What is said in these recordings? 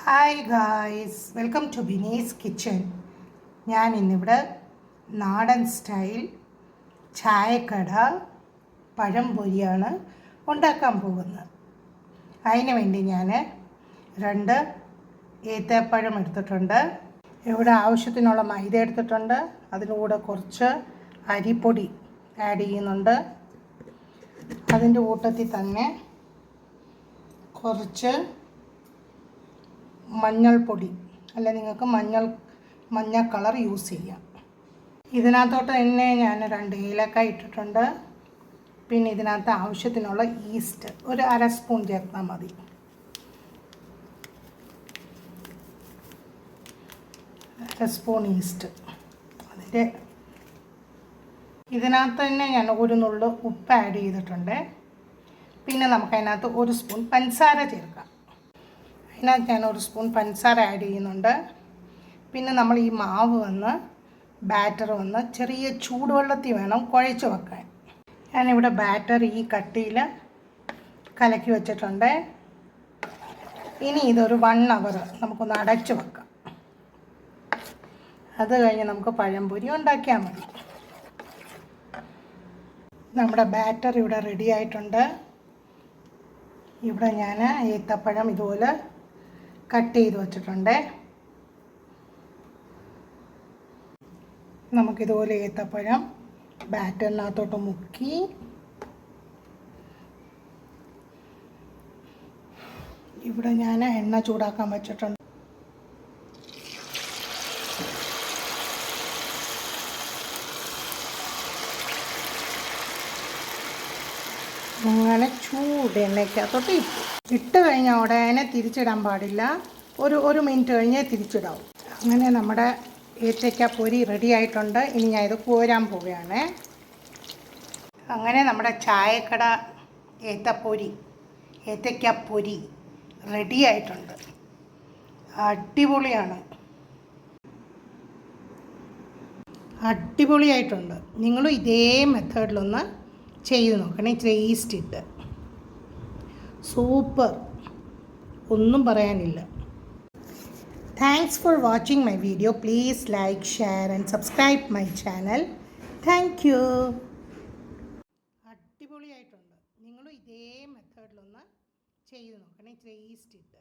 Hi guys, welcome to Bini's kitchen. ഞാൻ ഇന്നിവിടെ നാടൻ സ്റ്റൈൽ ചായക്കട പഴംപൊരിയാണ് ഉണ്ടാക്കാൻ പോകുന്നത്. അതിന് വേണ്ടി ഞാൻ 2 ഏത്തപ്പഴം എടുത്തിട്ടുണ്ട്. ഇവിടെ ആവശ്യത്തിനുള്ള മൈദ എടുത്തിട്ടുണ്ട്. അതിലൂടെ കുറച്ച് അരിപ്പൊടി ആഡ് ചെയ്യുന്നുണ്ട്. അതിൻ്റെ കൂട്ടത്തിൽ തന്നെ കുറച്ച് മഞ്ഞൾപ്പൊടി, അല്ല നിങ്ങൾക്ക് മഞ്ഞ കളർ യൂസ് ചെയ്യാം. ഇതിനകത്തോട്ട് തന്നെ ഞാൻ 2 ഏലക്കായ ഇട്ടിട്ടുണ്ട്. പിന്നെ ഇതിനകത്ത് ആവശ്യത്തിനുള്ള ഈസ്റ്റ് ഒരു 1/2 സ്പൂൺ ചേർത്താൽ മതി. Spoon east. ഇതിനകത്ത് തന്നെ ഞാൻ ഒരു നുള്ളു ഉപ്പ് ആഡ് ചെയ്തിട്ടുണ്ട്. പിന്നെ നമുക്കതിനകത്ത് 1 സ്പൂൺ പഞ്ചസാര ചേർക്കാം. അതിനകത്ത് ഞാൻ 1 സ്പൂൺ പഞ്ചസാര ആഡ് ചെയ്യുന്നുണ്ട്. പിന്നെ നമ്മൾ ഈ മാവ് ബാറ്റർ ചെറിയ ചൂടുവെള്ളത്തിൽ വേണം കുഴച്ച് വെക്കാൻ. ഞാനിവിടെ ബാറ്റർ ഈ കട്ടിയിൽ കലക്കി വെച്ചിട്ടുണ്ട്. ഇനി ഇതൊരു 1 അവർ നമുക്കൊന്ന് അടച്ച് വെക്കാം. അത് കഴിഞ്ഞ് നമുക്ക് പഴംപൊരി ഉണ്ടാക്കിയാൽ മതി. നമ്മുടെ ബാറ്റർ ഇവിടെ റെഡി ആയിട്ടുണ്ട്. ഇവിടെ ഞാൻ ഏത്തപ്പഴം ഇതുപോലെ കട്ട് ചെയ്ത് വെച്ചിട്ടുണ്ട്. നമുക്കിതുപോലെ ഏത്തപ്പഴം ബാറ്ററിനകത്തോട്ട് മുക്കി ഇവിടെ ഞാൻ എണ്ണ ചൂടാക്കാൻ വെച്ചിട്ടുണ്ട്. അങ്ങനെ ചൂടെണ്ണയ്ക്കകത്തോട്ട് ഇട്ട് കഴിഞ്ഞാൽ ഉടനെ തിരിച്ചിടാൻ പാടില്ല. ഒരു മിനിറ്റ് കഴിഞ്ഞേ തിരിച്ചിടാവും. അങ്ങനെ നമ്മുടെ ഏത്തയ്ക്ക പൊരി റെഡി ആയിട്ടുണ്ട്. ഇനി ഞാൻ ഇത് കോരാൻ പോവുകയാണ്. അങ്ങനെ നമ്മുടെ ചായക്കട ഏത്തയ്ക്ക പൊരി റെഡി ആയിട്ടുണ്ട്. അടിപൊളിയായിട്ടുണ്ട്. നിങ്ങളും ഇതേ മെത്തേഡിലൊന്ന് ചെയ്ത് നോക്കണേ. ഇച്ചിരി ഈസ്റ്റ് ഇട്ട് സൂപ്പർ, ഒന്നും പറയാനില്ല. Thanks for watching my video. Please like, share and subscribe my channel. Thank you. അടിപൊളിയായിട്ടുണ്ട്. നിങ്ങളും ഇതേ മെത്തേഡിലൊന്ന് ചെയ്ത് നോക്കണേ. ഇച്ചിരി ഈസ്റ്റ് ഇട്ട്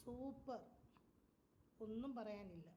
സൂപ്പർ, ഒന്നും പറയാനില്ല.